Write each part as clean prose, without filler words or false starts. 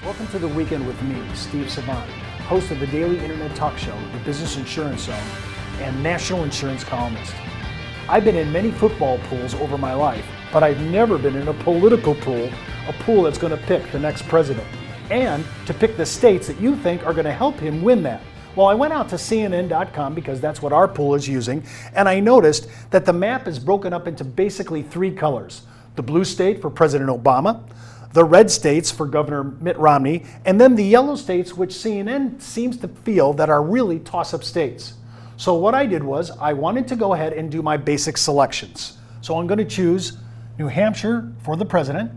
Welcome to the weekend with me, Steve Savant, host of the daily internet talk show, The Business Insurance Zone, and national insurance columnist. I've been in many football pools over my life, but I've never been in a political pool, a pool that's going to pick the next president, and to pick the states that you think are going to help him win that. Well, I went out to CNN.com because that's what our pool is using, and I noticed that the map is broken up into basically three colors. The blue state for President Obama, the red states for Governor Mitt Romney, and then the yellow states, which CNN seems to feel that are really toss-up states. So what I did was I wanted to go ahead and do my basic selections. So I'm going to choose New Hampshire for the president,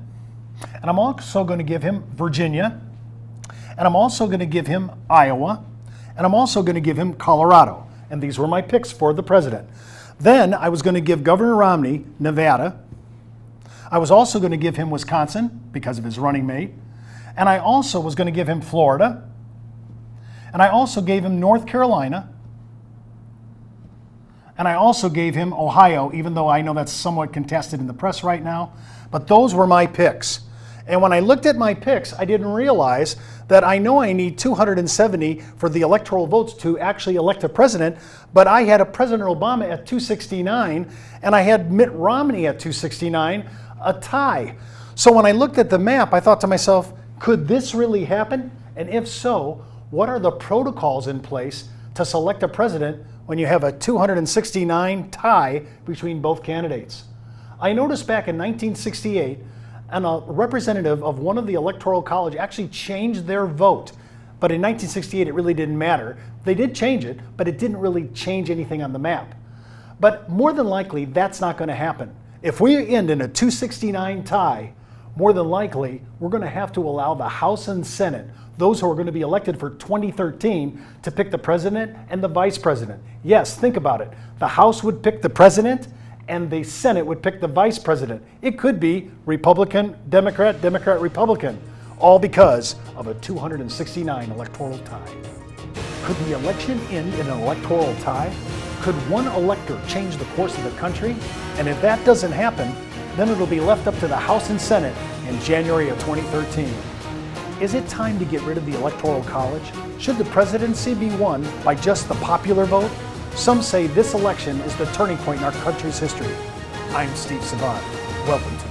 and I'm also going to give him Virginia, and I'm also going to give him Iowa, and I'm also going to give him Colorado. And these were my picks for the president. Then I was going to give Governor Romney Nevada. I was also going to give him Wisconsin because of his running mate. And I also was going to give him Florida. And I also gave him North Carolina. And I also gave him Ohio, even though I know that's somewhat contested in the press right now. But those were my picks. And when I looked at my picks, I didn't realize that I know I need 270 for the electoral votes to actually elect a president, but I had a President Obama at 269, and I had Mitt Romney at 269, a tie. So when I looked at the map, I thought to myself, could this really happen? And if so, what are the protocols in place to select a president when you have a 269 tie between both candidates? I noticed back in 1968, and a representative of one of the Electoral College actually changed their vote. But in 1968, it really didn't matter. They did change it, but it didn't really change anything on the map. But more than likely, that's not going to happen. If we end in a 269 tie, more than likely, we're going to have to allow the House and Senate, those who are going to be elected for 2013, to pick the president and the vice president. Yes, think about it. The House would pick the president, and the Senate would pick the vice president. It could be Republican, Democrat, Democrat, Republican, all because of a 269 electoral tie. Could the election end in an electoral tie? Could one elector change the course of the country? And if that doesn't happen, then it'll be left up to the House and Senate in January of 2013. Is it time to get rid of the Electoral College? Should the presidency be won by just the popular vote? Some say this election is the turning point in our country's history. I'm Steve Savant. Welcome to